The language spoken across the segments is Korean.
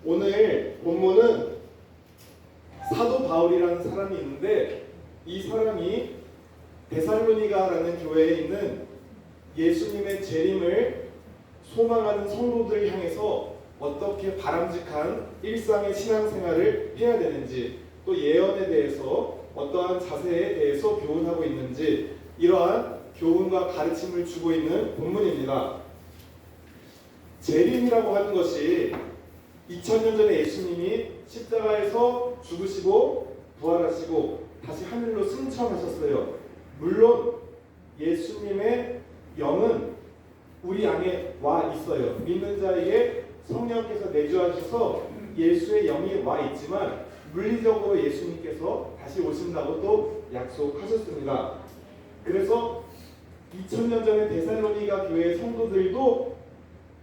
오늘 본문은 사도 바울이라는 사람이 있는데 이 사람이 데살로니가라는 교회에 있는 예수님의 재림을 소망하는 성도들을 향해서 어떻게 바람직한 일상의 신앙생활을 해야 되는지, 또 예언에 대해서 어떠한 자세에 대해서 교훈하고 있는지, 이러한 교훈과 가르침을 주고 있는 본문입니다. 재림이라고 하는 것이 2000년 전에 예수님이 십자가에서 죽으시고 부활하시고 다시 하늘로 승천하셨어요. 물론 예수님의 영은 우리 안에 와 있어요. 믿는 자에게 성령께서 내주하셔서 예수의 영이 와 있지만 물리적으로 예수님께서 다시 오신다고 또 약속하셨습니다. 그래서 2000년 전에 데살로니가 교회 성도들도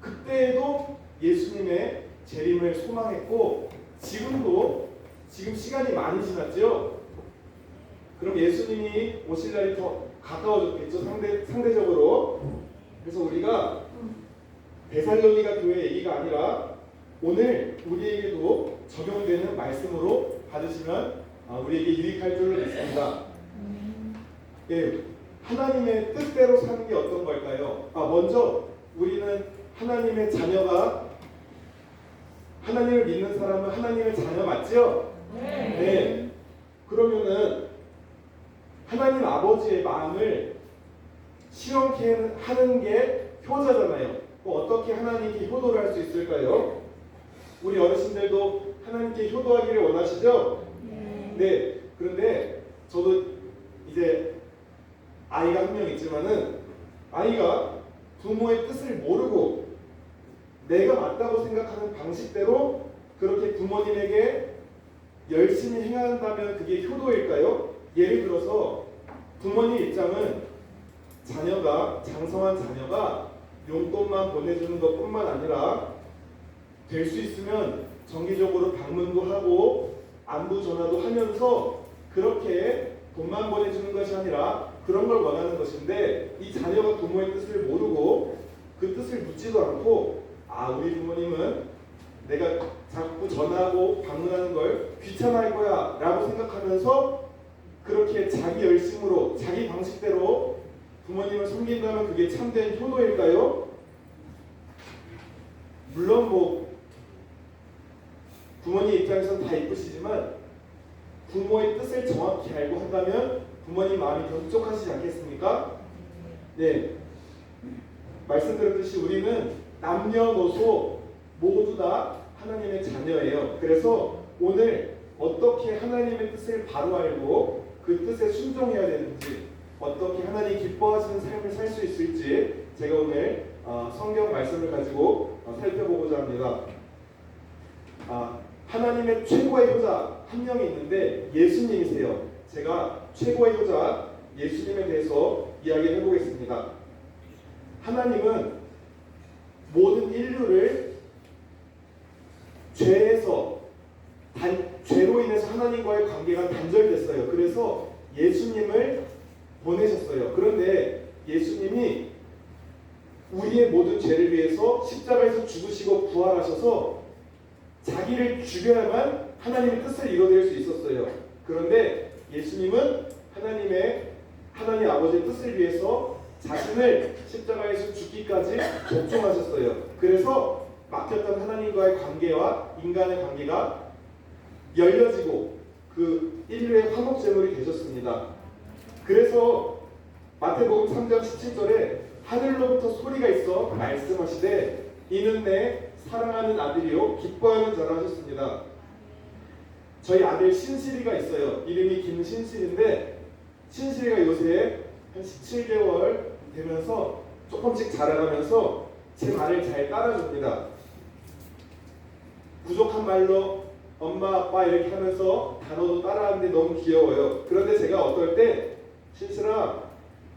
그때에도 예수님의 재림을 소망했고 지금 시간이 많이 지났죠. 그럼 예수님이 오실 날이 더 가까워졌겠죠. 상대적으로. 그래서 우리가 데살로니가 교회 얘기가 아니라 오늘 우리에게도 적용되는 말씀으로 받으시면 우리에게 유익할 줄로 믿습니다. 예, 하나님의 뜻대로 사는 게 어떤 걸까요? 먼저 우리는 하나님의 자녀가, 하나님을 믿는 사람은 하나님의 자녀 맞죠? 네. 그러면은 하나님 아버지의 마음을 실현케 하는 게 효자잖아요. 어떻게 하나님께 효도를 할 수 있을까요? 우리 어르신들도 하나님께 효도하기를 원하시죠? 네. 그런데 저도 이제 아이가 한 명 있지만은 아이가 부모의 뜻을 모르고 내가 맞다고 생각하는 방식대로 그렇게 부모님에게 열심히 행한다면 그게 효도일까요? 예를 들어서 부모님 입장은 장성한 자녀가 용돈만 보내주는 것뿐만 아니라 될 수 있으면 정기적으로 방문도 하고 안부 전화도 하면서 그렇게 돈만 보내주는 것이 아니라 그런 걸 원하는 것인데, 이 자녀가 부모의 뜻을 모르고 그 뜻을 묻지도 않고 우리 부모님은 내가 자꾸 전화하고 방문하는 걸 귀찮아할 거야 라고 생각하면서 그렇게 자기 열심으로 자기 방식대로 부모님을 섬긴다면 그게 참된 효도일까요? 물론 부모님 입장에서는 다 이쁘시지만 부모의 뜻을 정확히 알고 한다면 부모님 마음이 더 흡족하시지 않겠습니까? 네, 말씀드렸듯이 우리는 남녀노소 모두 다 하나님의 자녀예요. 그래서 오늘 어떻게 하나님의 뜻을 바로 알고 그 뜻에 순종해야 되는지, 어떻게 하나님 기뻐하시는 삶을 살 수 있을지 제가 오늘 성경 말씀을 가지고 살펴보고자 합니다. 하나님의 최고의 효자 한 명이 있는데 예수님이세요. 제가 최고의 효자 예수님에 대해서 이야기를 해보겠습니다. 하나님은 모든 인류를 죄로 인해서 하나님과의 관계가 단절됐어요. 그래서 예수님을 보내셨어요. 그런데 예수님이 우리의 모든 죄를 위해서 십자가에서 죽으시고 부활하셔서 자기를 죽여야만 하나님의 뜻을 이뤄낼 수 있었어요. 그런데 예수님은 하나님 아버지의 뜻을 위해서 자신을 십자가에서 죽기까지 복종하셨어요. 그래서 막혔던 하나님과의 관계와 인간의 관계가 열려지고 그 인류의 화목제물이 되셨습니다. 그래서 마태복음 3장 17절에 하늘로부터 소리가 있어 말씀하시되 이는 내 사랑하는 아들이요 기뻐하는 자라 하셨습니다. 저희 아들 신실이가 있어요. 이름이 김신실인데 신실이가 요새 한 17개월 되면서 조금씩 자라가면서 제 말을 잘 따라줍니다. 부족한 말로 엄마 아빠 이렇게 하면서 단어도 따라하는데 너무 귀여워요. 그런데 제가 어떨 때 신실아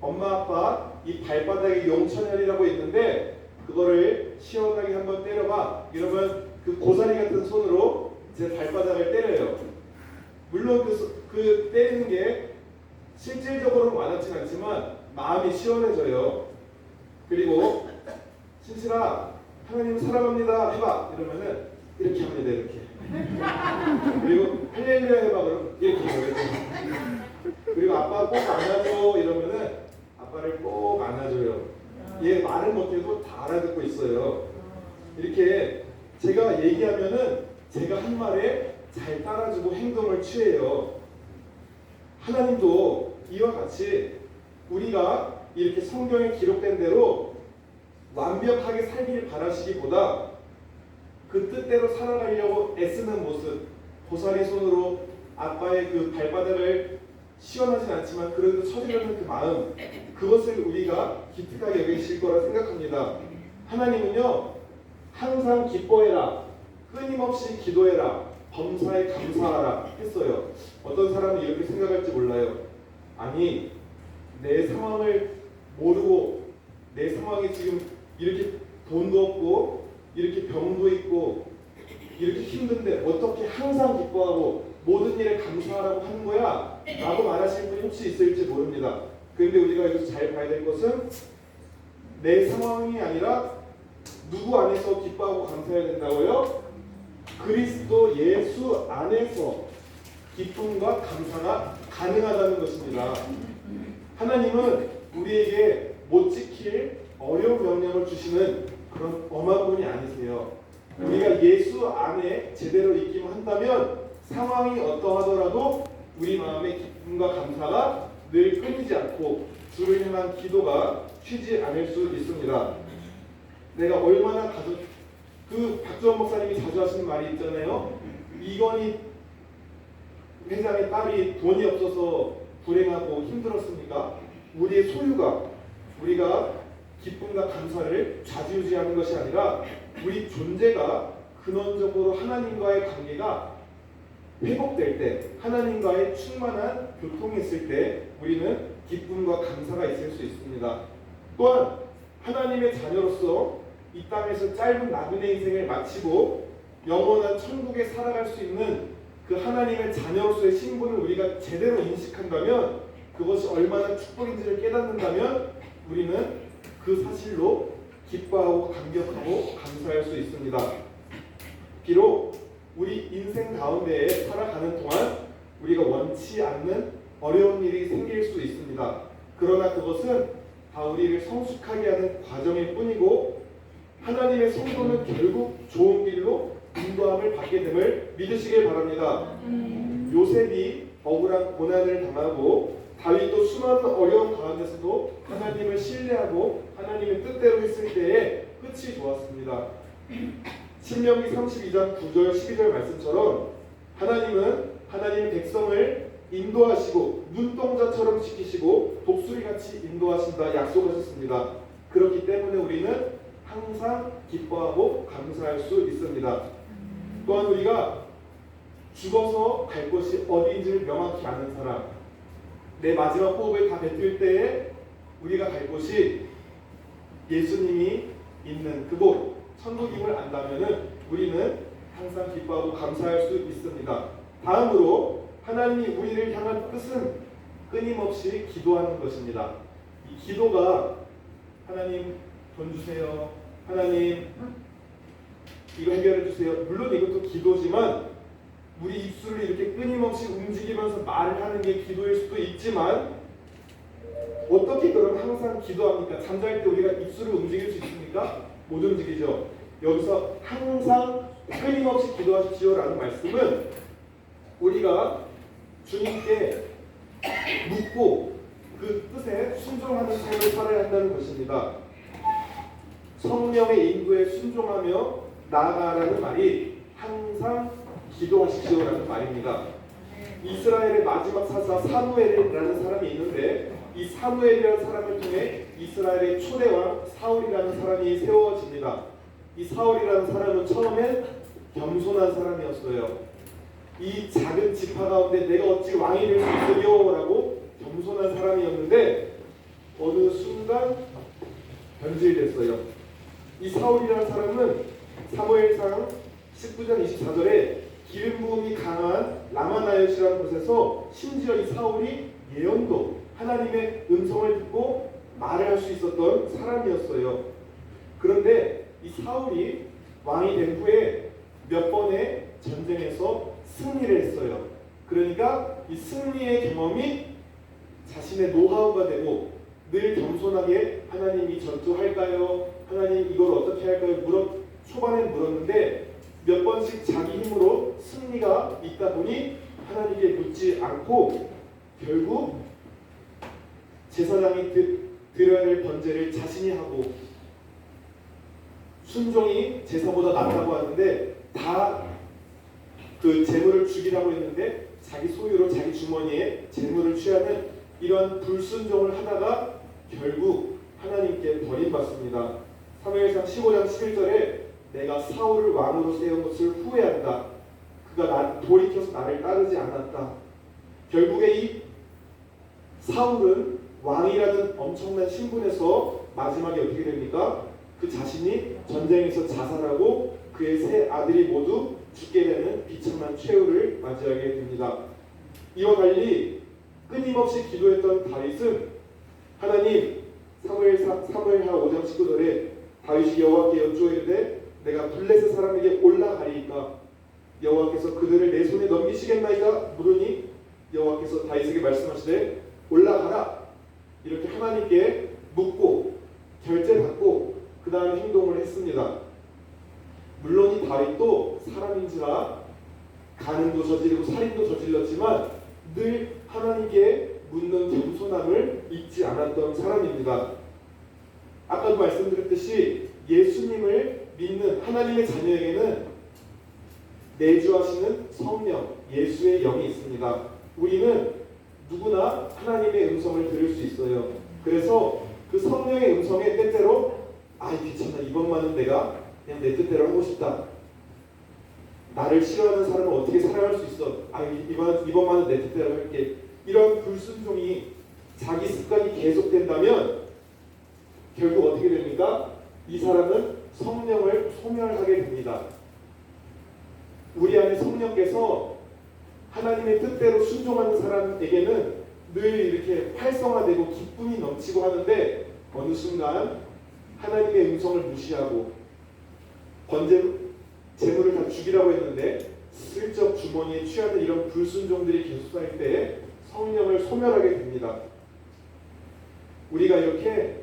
엄마 아빠 이 발바닥에 용천혈이라고 있는데 그거를 시원하게 한번 때려봐. 이러면 그 고사리 같은 손으로 제 발바닥을 때려요. 물론 그 때리는 게 실질적으로는 와닿진 않지만 마음이 시원해져요. 그리고 신실아 하나님 사랑합니다 해봐. 이러면은 이렇게 합니다. 이렇게. 그리고 할렐루야 해봐 그럼 이렇게 해요. 그리고 아빠 꼭 안아줘 이러면은 아빠를 꼭 안아줘요. 얘 말을 못해도 다 알아듣고 있어요. 이렇게 제가 얘기하면은 제가 한 말에 잘 따라주고 행동을 취해요. 하나님도 이와 같이 우리가 이렇게 성경에 기록된 대로 완벽하게 살기를 바라시기보다 그 뜻대로 살아가려고 애쓰는 모습, 고사리 손으로 아빠의 그 발바닥을 시원하진 않지만 그래도 쳐주려는 그 마음, 그것을 우리가 기특하게 여기실 거라 생각합니다. 하나님은요 항상 기뻐해라, 끊임없이 기도해라, 범사에 감사하라 했어요. 어떤 사람은 이렇게 생각할지 몰라요. 아니 내 상황을 모르고 내 상황이 지금 이렇게 돈도 없고 이렇게 병도 있고 이렇게 힘든데 어떻게 항상 기뻐하고 모든 일에 감사하라고 하는 거야? 라고 말하시는 분이 혹시 있을지 모릅니다. 그런데 우리가 여기서 잘 봐야 될 것은 내 상황이 아니라 누구 안에서 기뻐하고 감사해야 된다고요? 그리스도 예수 안에서 기쁨과 감사가 가능하다는 것입니다. 하나님은 우리에게 못 지킬 어려운 명령을 주시는 그런 엄한 분이 아니세요. 우리가 예수 안에 제대로 있기만 한다면 상황이 어떠하더라도 우리 마음의 기쁨과 감사가 늘 끊이지 않고 주를 향한 기도가 쉬지 않을 수 있습니다. 내가 얼마나 그 박주원 목사님이 자주 하시는 말이 있잖아요. 이건희 회장의 딸이 돈이 없어서 불행하고 힘들었습니까? 우리의 소유가 우리가 기쁨과 감사를 좌지우지하는 것이 아니라 우리 존재가 근원적으로 하나님과의 관계가 회복될 때, 하나님과의 충만한 교통이 있을 때 우리는 기쁨과 감사가 있을 수 있습니다. 또한 하나님의 자녀로서 이 땅에서 짧은 나그네 인생을 마치고 영원한 천국에 살아갈 수 있는 그 하나님의 자녀로서의 신분을 우리가 제대로 인식한다면, 그것이 얼마나 축복인지를 깨닫는다면 우리는 그 사실로 기뻐하고 감격하고 감사할 수 있습니다. 비록 우리 인생 가운데에 살아가는 동안 우리가 원치 않는 어려운 일이 생길 수 있습니다. 그러나 그것은 다 우리를 성숙하게 하는 과정일 뿐이고 하나님의 성도는 결국 좋은 길로 인도함을 받게 됨을 믿으시길 바랍니다. 요셉이 억울한 고난을 당하고 다윗도 수많은 어려운 가운데서도 하나님을 신뢰하고 하나님의 뜻대로 했을 때에 끝이 좋았습니다. 신명기 32장 9절 12절 말씀처럼 하나님은 하나님의 백성을 인도하시고 눈동자처럼 지키시고 독수리같이 인도하신다 약속하셨습니다. 그렇기 때문에 우리는 항상 기뻐하고 감사할 수 있습니다. 또한 우리가 죽어서 갈 곳이 어디인지를 명확히 아는 사람, 내 마지막 호흡을 다 뱉을 때에 우리가 갈 곳이 예수님이 있는 그곳 천국임을 안다면 우리는 항상 기뻐하고 감사할 수 있습니다. 다음으로 하나님이 우리를 향한 뜻은 끊임없이 기도하는 것입니다. 이 기도가 하나님 돈 주세요, 하나님 이거 해결해 주세요, 물론 이것도 기도지만 우리 입술을 이렇게 끊임없이 움직이면서 말을 하는 게 기도일 수도 있지만 어떻게 그럼 항상 기도합니까? 잠잘 때 우리가 입술을 움직일 수 있습니까? 못 움직이죠. 여기서 항상 끊임없이 기도하십시오라는 말씀은 우리가 주님께 묻고 그 뜻에 순종하는 삶을 살아야 한다는 것입니다. 성령의 인도에 순종하며 나아가라는 말이 항상 기도하십시오라는 말입니다. 이스라엘의 마지막 사사 사무엘이라는 사람이 있는데 이 사무엘이라는 사람을 통해 이스라엘의 초대왕 사울이라는 사람이 세워집니다. 이 사울이라는 사람은 처음엔 겸손한 사람이었어요. 이 작은 지파 가운데 내가 어찌 왕이 될 수 있으려라고 겸손한 사람이었는데 어느 순간 변질됐어요. 이 사울이라는 사람은 사무엘상 19장 24절에 기름 부음이 강한 라마나요시라는 곳에서 심지어 이 사울이 예언도 하나님의 음성을 듣고 말을 할 수 있었던 사람이었어요. 그런데 이 사울이 왕이 된 후에 몇 번의 전쟁에서 승리를 했어요. 그러니까 이 승리의 경험이 자신의 노하우가 되고 늘 겸손하게 하나님 이 전투할까요? 하나님 이걸 어떻게 할까요? 초반에 물었는데 몇 번씩 자기 힘으로 승리가 있다 보니 하나님께 묻지 않고 결국 제사장이 드려야 할 번제를 자신이 하고 순종이 제사보다 낫다고 하는데 다 그 재물을 죽이라고 했는데 자기 소유로 자기 주머니에 재물을 취하는 이런 불순종을 하다가 결국 하나님께 버림받습니다. 사무엘상 15장 11절에 내가 사울을 왕으로 세운 것을 후회한다. 그가 돌이켜서 나를 따르지 않았다. 결국에 이 사울은 왕이라는 엄청난 신분에서 마지막에 어떻게 됩니까? 그 자신이 전쟁에서 자살하고 그의 세 아들이 모두 죽게 되는 비참한 최후를 맞이하게 됩니다. 이와 달리 끊임없이 기도했던 다윗은 하나님 사무엘하 5장 19절에 다윗이 여호와께 여쭈어이르되 내가 블레셋 사람에게 올라가리이까 여호와께서 그들을 내 손에 넘기시겠나이까 물으니 여호와께서 다윗에게 말씀하시되 올라가라 이렇게 하나님께 묻고 결제받고 그 다음에 행동을 했습니다. 물론 이 다윗도 사람인지라 간음도 저지르고 살인도 저질렀지만 늘 하나님께 묻는 겸손함을 잊지 않았던 사람입니다. 아까도 말씀드렸듯이 예수님을 믿는 하나님의 자녀에게는 내주하시는 성령, 예수의 영이 있습니다. 우리는 누구나 하나님의 음성을 들을 수 있어요. 그래서 그 성령의 음성에 때때로 귀찮아 이번만은 내가 그냥 내 뜻대로 하고 싶다. 나를 싫어하는 사람은 어떻게 살아갈 수 있어? 이번만은 내 뜻대로 할게. 이런 불순종이 자기 습관이 계속된다면 결국 어떻게 됩니까? 이 사람은 성령을 소멸하게 됩니다. 우리 안에 성령께서 하나님의 뜻대로 순종하는 사람에게는 늘 이렇게 활성화되고 기쁨이 넘치고 하는데 어느 순간 하나님의 음성을 무시하고 재물을 다 죽이라고 했는데 슬쩍 주머니에 취하는 이런 불순종들이 계속 쌓일 때 성령을 소멸하게 됩니다. 우리가 이렇게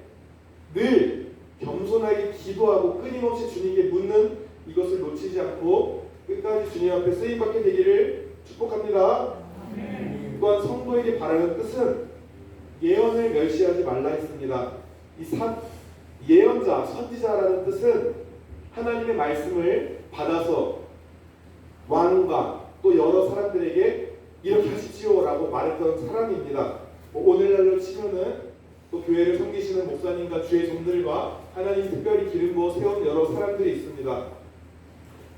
늘 겸손하게 기도하고 끊임없이 주님께 묻는 이것을 놓치지 않고 끝까지 주님 앞에 쓰임받게 되기를 축복합니다. 또한 성도에게 바라는 뜻은 예언을 멸시하지 말라 했습니다. 예언자, 선지자라는 뜻은 하나님의 말씀을 받아서 왕과 또 여러 사람들에게 이렇게 하십시오라고 말했던 사람입니다. 오늘날로 치면은 또 교회를 섬기시는 목사님과 주의 종들과 하나님 특별히 기름 부어 세운 여러 사람들이 있습니다.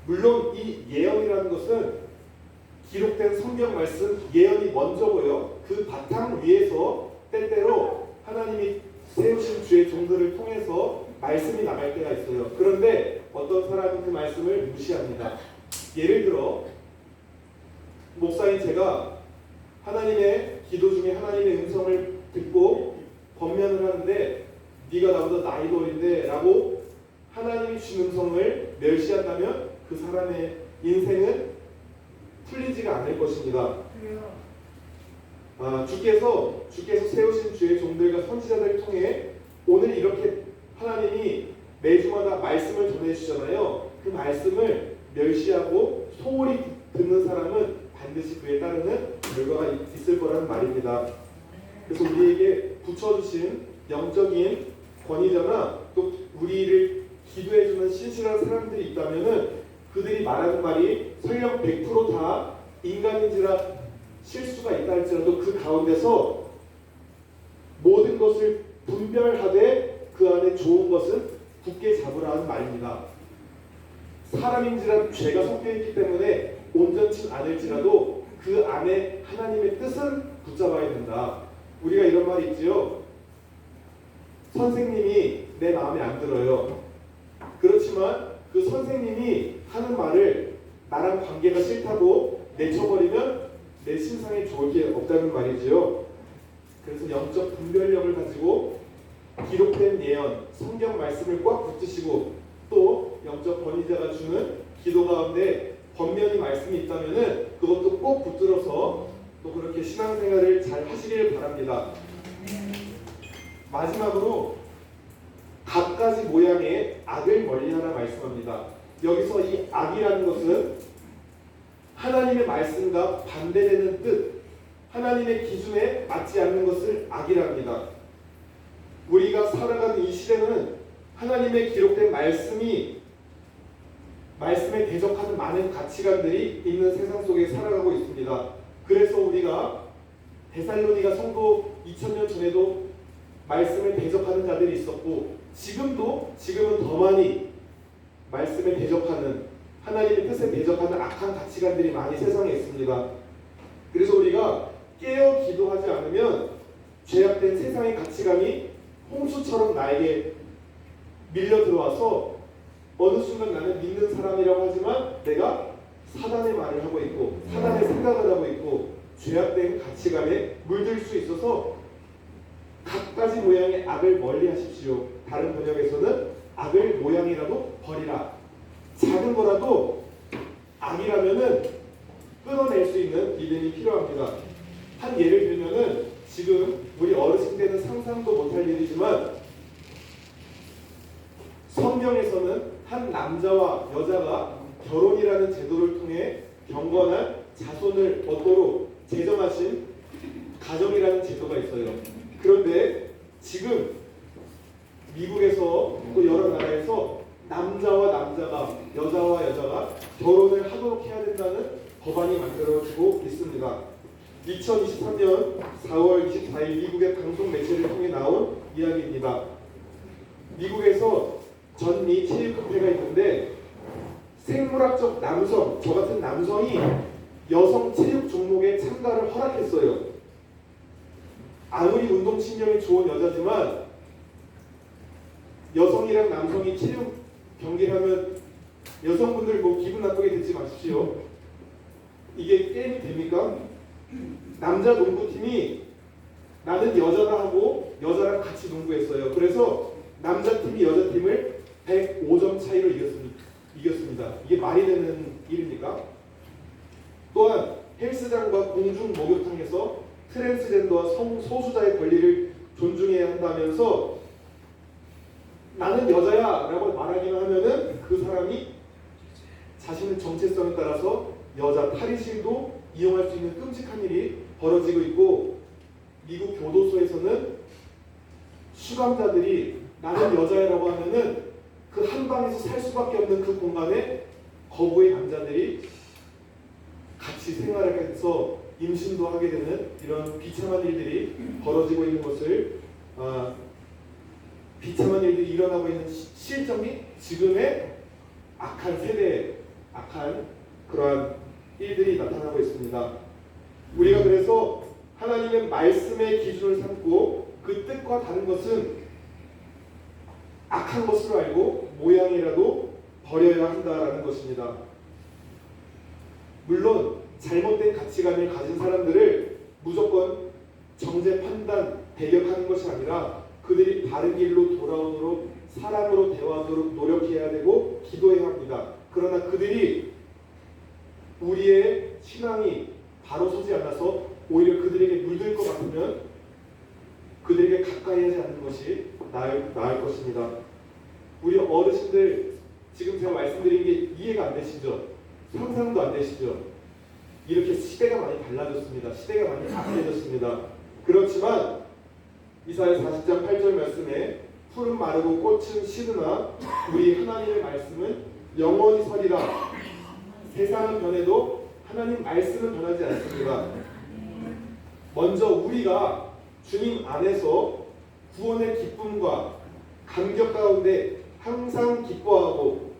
물론 이 예언이라는 것은 기록된 성경 말씀 예언이 먼저고요. 그 바탕 위에서 때때로 하나님이 세우신 주의 종들을 통해서 말씀이 나갈 때가 있어요. 그런데 어떤 사람은 그 말씀을 무시합니다. 예를 들어 목사인 제가 하나님의 기도 중에 하나님의 음성을 듣고 권면을 하는데 네가 나보다 나이도 어린데 라고 하나님이 주신 음성을 멸시한다면 그 사람의 인생은 풀리지가 않을 것입니다. 주께서 세우신 주의 종들과 선지자들을 통해 오늘 이렇게 하나님이 매주마다 말씀을 전해주시잖아요. 그 말씀을 멸시하고 소홀히 듣는 사람은 반드시 그에 따르는 결과가 있을 거라는 말입니다. 그래서 우리에게 붙여주신 영적인 권위자나 또 우리를 기도해주는 신실한 사람들이 있다면은 그들이 말하는 말이 설령 100% 다 인간인지라 실수가 있다 할지라도 그 가운데서 모든 것을 분별하되 그 안에 좋은 것은 굳게 잡으라는 말입니다. 사람인지라 죄가 섞여있기 때문에 온전치 않을지라도 그 안에 하나님의 뜻은 붙잡아야 된다. 우리가 이런 말이 있지요. 선생님이 내 마음에 안 들어요. 그렇지만 그 선생님이 하는 말을 나랑 관계가 싫다고 내쳐버리면 내 신상에 좋을 게 없다는 말이지요. 그래서 영적 분별력을 가지고 기록된 예언, 성경 말씀을 꽉 붙드시고 또 영적 권위자가 주는 기도 가운데 권면이 말씀이 있다면은 그것도 꼭 붙들어서 또 그렇게 신앙생활을 잘 하시길 바랍니다. 마지막으로 갖가지 모양의 악을 멀리하라 말씀합니다. 여기서 이 악이라는 것은 하나님의 말씀과 반대되는 뜻, 하나님의 기준에 맞지 않는 것을 악이랍니다. 우리가 살아가는 이 시대는 하나님의 기록된 말씀에 대적하는 많은 가치관들이 있는 세상 속에 살아가고 있습니다. 그래서 우리가 데살로니가 성도 2000년 전에도 말씀에 대적하는 자들이 있었고 지금은 더 많이 말씀에 대적하는 하나님의 뜻에 대적하는 악한 가치관들이 많이 세상에 있습니다. 그래서 우리가 깨어 기도하지 않으면 죄악된 세상의 가치관이 홍수처럼 나에게 밀려 들어와서 어느 순간 나는 믿는 사람이라고 하지만 내가 사단의 말을 하고 있고 사단의 생각을 하고 있고 죄악된 가치관에 물들 수 있어서 갖가지 모양의 악을 멀리 하십시오. 다른 번역에서는 악을 모양이라도 버리라. 작은 거라도 악이라면은 끊어낼 수 있는 믿음이 필요합니다. 한 예를 들면은 지금 우리 어르신 때는 상상도 못할 일이지만 성경에서는 한 남자와 여자가 결혼이라는 제도를 통해 경건한 자손을 얻도록 제정하신 가정이라는 제도가 있어요. 그런데 지금 미국에서 또 여러 나라에서 남자와 남자가 여자와 여자가 결혼을 하도록 해야 된다는 법안이 만들어지고 있습니다. 2023년 4월 24일 미국의 방송 매체를 통해 나온 이야기입니다. 미국에서 전미 체육협회가 있는데 생물학적 남성, 저 같은 남성이 여성 체육 종목에 참가를 허락했어요. 아무리 운동신경이 좋은 여자지만 여성이랑 남성이 체육 경기를 하면 여성분들 뭐 기분 나쁘게 듣지 마십시오. 이게 게임이 됩니까? 남자 농구팀이 나는 여자다 하고 여자랑 같이 농구했어요. 그래서 남자팀이 여자팀을 105점 차이로 이겼습니다. 이게 말이 되는 일입니까? 또한 헬스장과 공중 목욕탕에서 트랜스젠더와 소수자의 권리를 존중해야 한다면서 나는 여자야 라고 말하기만 하면은 그 사람이 자신의 정체성에 따라서 여자 탈의실도 이용할 수 있는 끔찍한 일이 벌어지고 있고 미국 교도소에서는 수감자들이 나는 여자라고 하면은 그 한 방에서 살 수밖에 없는 그 공간에 거부의 남자들이 같이 생활을 해서 임신도 하게 되는 이런 비참한 일들이 벌어지고 있는 것을 비참한 일들이 일어나고 있는 실정이 지금의 악한 세대의 악한 그러한 일들이 나타나고 있습니다. 우리가 그래서 하나님의 말씀의 기준을 삼고 그 뜻과 다른 것은 악한 것으로 알고 모양이라도 버려야 한다라는 것입니다. 물론 잘못된 가치관을 가진 사람들을 무조건 정죄, 판단, 배격하는 것이 아니라 그들이 바른 길로 돌아오도록 사랑으로 대화하도록 노력해야 되고 기도해야 합니다. 그러나 그들이 우리의 신앙이 바로 서지 않아서 오히려 그들에게 물들 것 같으면 그들에게 가까이 하지 않는 것이 나을 것입니다. 우리 어르신들 지금 제가 말씀드린 게 이해가 안 되시죠? 상상도 안 되시죠? 이렇게 시대가 많이 달라졌습니다. 시대가 많이 악해졌습니다. 그렇지만 이사야 40장 8절 말씀에 풀은 마르고 꽃은 시드나 우리 하나님의 말씀은 영원히 서리라. 세상은 변해도 하나님 말씀은 변하지 않습니다. 먼저 우리가 주님 안에서 구원의 기쁨과 감격 가운데 항상 기뻐하고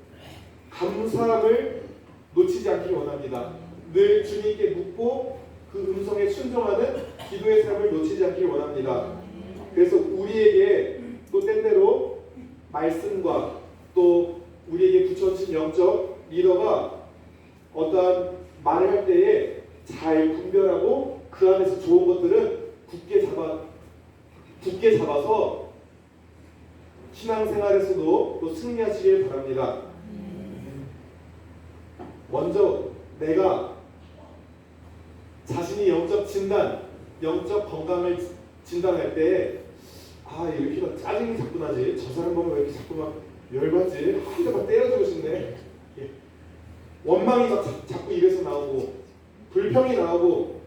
감사함을 놓치지 않기를 원합니다. 늘 주님께 묻고 그 음성에 순종하는 기도의 삶을 놓치지 않기를 원합니다. 그래서 우리에게 또 때때로 말씀과 또 우리에게 붙여진 영적 리더가 어떠한 말을 할 때에 잘 분별하고 그 안에서 좋은 것들은 굳게 잡아서 신앙생활에서도 또 승리하시길 바랍니다. 먼저 내가 자신이 영적 진단, 영적 건강을 진단할 때 왜 이렇게 막 짜증이 자꾸 나지? 저 사람 보면 왜 이렇게 자꾸 막 열받지? 혼자 막 때려주고 싶네. 원망이 막 자꾸 입에서 나오고 불평이 나오고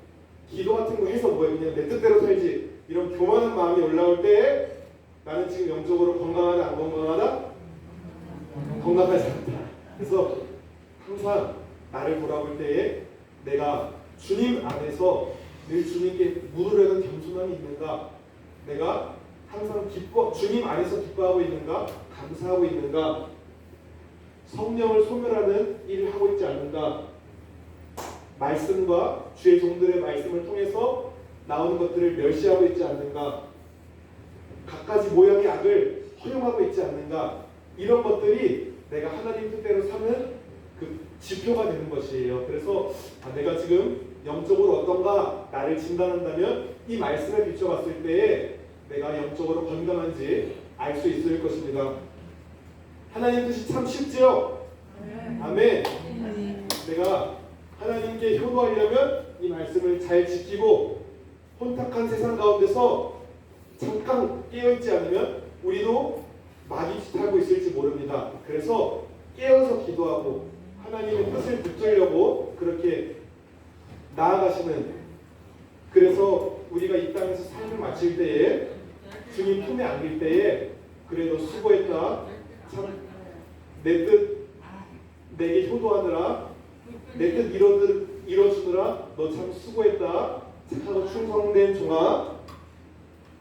기도 같은 거 해서 뭐야 그냥 내 뜻대로 살지 이런 교만한 마음이 올라올 때 나는 지금 영적으로 건강하다 안 건강하다? 건강하지 않다. 그래서 항상 나를 돌아볼 때에 내가 주님 안에서 늘 주님께 물으려는 겸손함이 있는가? 내가 항상 주님 안에서 기뻐하고 있는가? 감사하고 있는가? 성령을 소멸하는 일을 하고 있지 않는가? 말씀과 주의 종들의 말씀을 통해서 나오는 것들을 멸시하고 있지 않는가? 갖가지 모양의 악을 허용하고 있지 않는가? 이런 것들이 내가 하나님 뜻대로 사는 그 지표가 되는 것이에요. 그래서 내가 지금 영적으로 어떤가 나를 진단한다면 이 말씀에 비춰봤을 때에 내가 영적으로 건강한지 알 수 있을 것입니다. 하나님 뜻이 참 쉽지요? 아멘. 내가 하나님께 효도하려면 이 말씀을 잘 지키고 혼탁한 세상 가운데서 잠깐 깨어있지 않으면 우리도 마귀 짓하고 있을지 모릅니다. 그래서 깨어서 기도하고 하나님의 뜻을 붙들려고 그렇게 나아가시는, 그래서 우리가 이 땅에서 삶을 마칠 때에 주님 품에 안길 때에 그래도 수고했다, 참 내 뜻 내게 효도하느라 내 뜻 이뤄주느라 너 참 수고했다, 착하고 충성된 종아,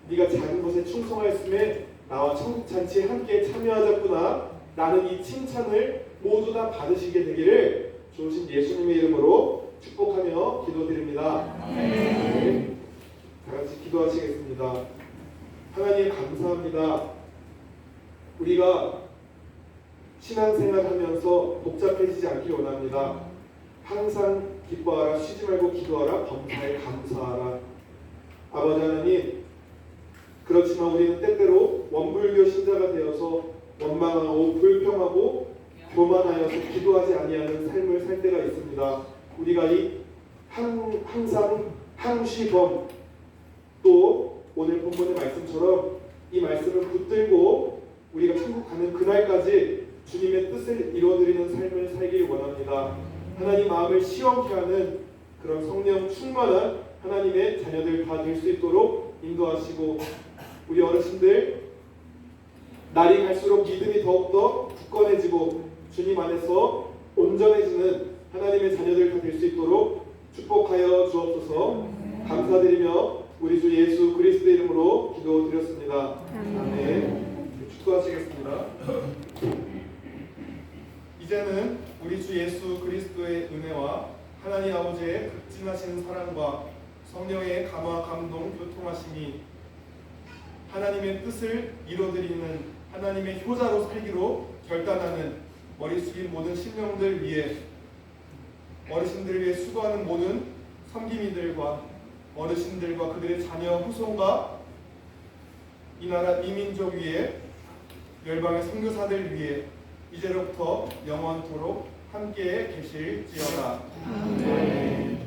네가 작은 것에 충성하였음에 나와 천국잔치에 함께 참여하자꾸나. 나는 이 칭찬을 모두 다 받으시게 되기를 좋으신 예수님의 이름으로 축복하며 기도드립니다. 네. 다 같이 기도하시겠습니다. 하나님 감사합니다. 우리가 신앙생활 하면서 복잡해지지 않기를 원합니다. 항상 기뻐하라, 쉬지 말고 기도하라, 범사에 감사하라. 아버지 하나님, 그렇지만 우리는 때때로 원불교 신자가 되어서 원망하고 불평하고 교만하여서 기도하지 아니하는 삶을 살 때가 있습니다. 우리가 항상 항시범, 또 오늘 본문의 말씀처럼 이 말씀을 붙들고 우리가 천국 가는 그날까지 주님의 뜻을 이루어드리는 삶을 살길 원합니다. 하나님 마음을 시원케 하는 그런 성령 충만한 하나님의 자녀들 다 될 수 있도록 인도하시고, 우리 어르신들 날이 갈수록 믿음이 더욱더 굳건해지고 주님 안에서 온전해지는 하나님의 자녀들 다 될 수 있도록 축복하여 주옵소서. 감사드리며 우리 주 예수 그리스도의 이름으로 기도드렸습니다. 아멘. 축도하시겠습니다. 이제는 우리 주 예수 그리스도의 은혜와 하나님 아버지의 극진하신 사랑과 성령의 감화 감동 교통하심이 하나님의 뜻을 이루어드리는 하나님의 효자로 살기로 결단하는 머리 숙인 모든 신령들 위해, 어르신들 위해 수고하는 모든 섬김이들과 어르신들과 그들의 자녀 후손과 이 나라 이민족 위에, 열방의 선교사들 위해 이제로부터 영원토록 함께 계실지어다. 아멘.